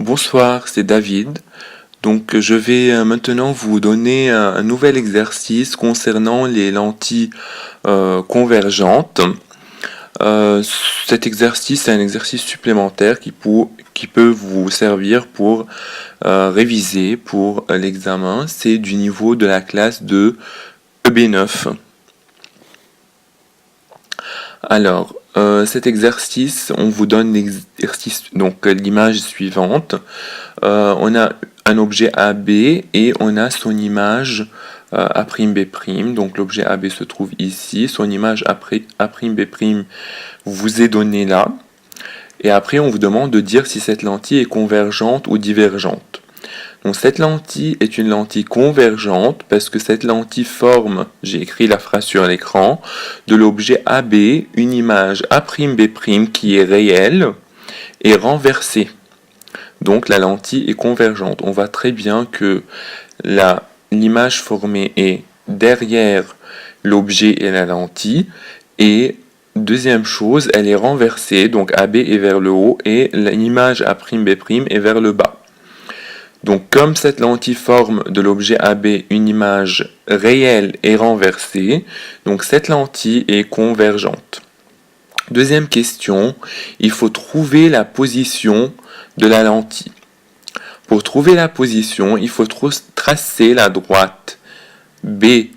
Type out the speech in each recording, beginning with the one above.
Bonsoir, c'est David. Donc je vais maintenant vous donner un nouvel exercice concernant les lentilles convergentes. Euh, Cet exercice est un exercice supplémentaire qui peut vous servir pour réviser pour l'examen. C'est du niveau de la classe de EB9. Alors, cet exercice, on vous donne l'exercice, donc l'image suivante. On a un objet AB et on a son image A'B'. Donc l'objet AB se trouve ici, son image A'B' vous est donnée là. Et après, on vous demande de dire si cette lentille est convergente ou divergente. Donc cette lentille est une lentille convergente parce que cette lentille forme, j'ai écrit la phrase sur l'écran, de l'objet AB, une image A'B' qui est réelle et renversée. Donc la lentille est convergente. On voit très bien que l'image formée est derrière l'objet et la lentille. Et deuxième chose, elle est renversée. Donc AB est vers le haut et l'image A'B' est vers le bas. Donc comme cette lentille forme de l'objet AB une image réelle et renversée, donc cette lentille est convergente. Deuxième question, il faut trouver la position de la lentille. Pour trouver la position, il faut tracer la droite B',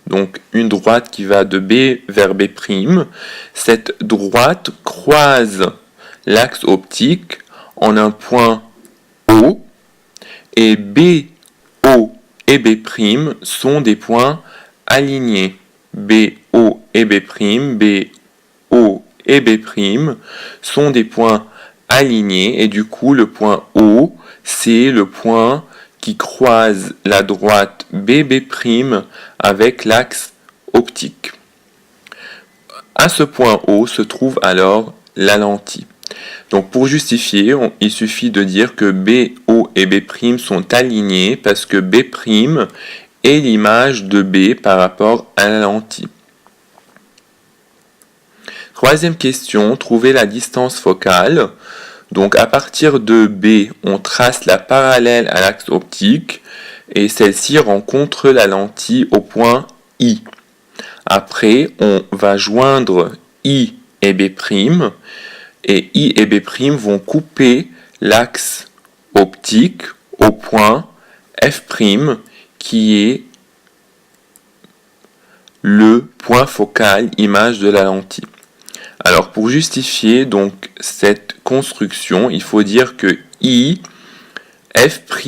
donc une droite qui va de B vers B'. Cette droite croise l'axe optique en un point O, et B, O et B' sont des points alignés. B, O et B', B, O et B' sont des points alignés et du coup le point O c'est le point qui croise la droite BB' avec l'axe optique. À ce point O se trouve alors la lentille. Donc pour justifier, il suffit de dire que B, O et B' sont alignés parce que B' est l'image de B par rapport à la lentille. Troisième question, trouver la distance focale. Donc à partir de B, on trace la parallèle à l'axe optique et celle-ci rencontre la lentille au point I. Après, on va joindre I et B'. Et I et B' vont couper l'axe optique au point F' qui est le point focal image de la lentille. Alors pour justifier donc cette construction, il faut dire que I, F'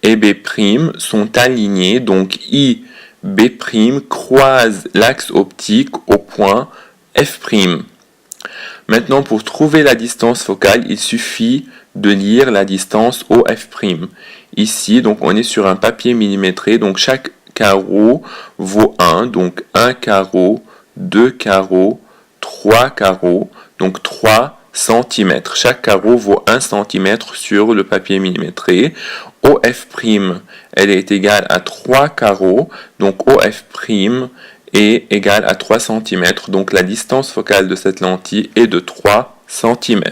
et B' sont alignés, donc I, B' croise l'axe optique au point F'. Maintenant, pour trouver la distance focale, il suffit de lire la distance OF'. Ici, donc, on est sur un papier millimétré, donc chaque carreau vaut 1, donc 1 carreau, 2 carreaux, 3 carreaux, donc 3 cm. Chaque carreau vaut 1 cm sur le papier millimétré. OF', elle est égale à 3 carreaux, donc OF' est égal à 3 cm. Donc la distance focale de cette lentille est de 3 cm.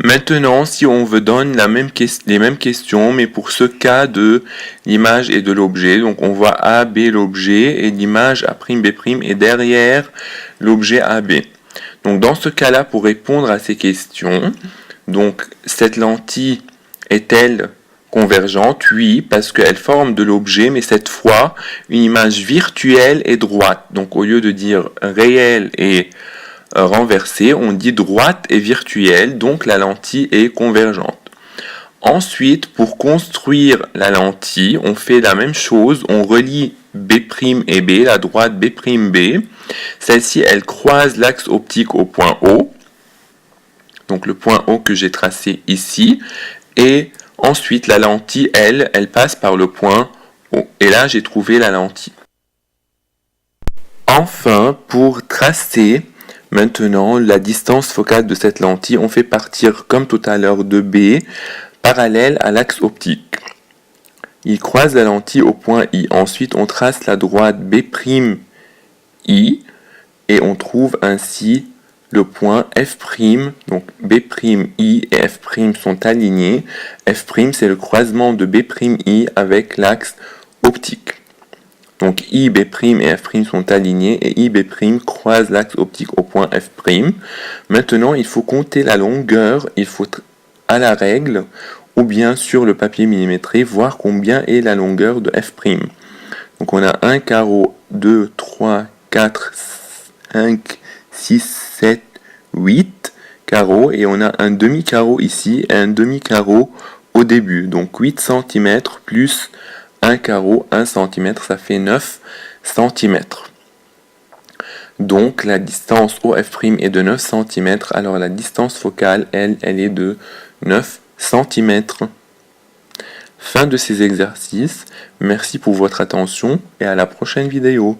Maintenant, si on vous donne les mêmes questions, mais pour ce cas de l'image et de l'objet, donc on voit AB l'objet et l'image A'B' est derrière l'objet AB. Donc dans ce cas-là, pour répondre à ces questions, donc cette lentille est-elle convergente? Oui, parce qu'elle forme de l'objet, mais cette fois, une image virtuelle et droite. Donc au lieu de dire réelle et renversée, on dit droite et virtuelle, donc la lentille est convergente. Ensuite, pour construire la lentille, on fait la même chose, on relie B' et B, la droite B', celle-ci, elle croise l'axe optique au point O, donc le point O que j'ai tracé ici, et ensuite la lentille, elle passe par le point O, et là j'ai trouvé la lentille. Enfin, pour tracer maintenant la distance focale de cette lentille, on fait partir comme tout à l'heure de B, parallèle à l'axe optique. Il croise la lentille au point I. Ensuite, on trace la droite B', I, et on trouve ainsi le point F', donc B'I et F' sont alignés. F' c'est le croisement de B'I avec l'axe optique. Donc I, B' et F' sont alignés et I, B' croise l'axe optique au point F'. Maintenant, il faut compter la longueur, il faut à la règle ou bien sur le papier millimétré voir combien est la longueur de F'. Donc on a un carreau, 2, 3, 4, 5, 6, 7, 8 carreaux et on a un demi-carreau ici et un demi-carreau au début. Donc 8 cm plus un carreau, 1 cm, ça fait 9 cm. Donc la distance au F' est de 9 cm, alors la distance focale, elle est de 9 cm. Fin de ces exercices, merci pour votre attention et à la prochaine vidéo.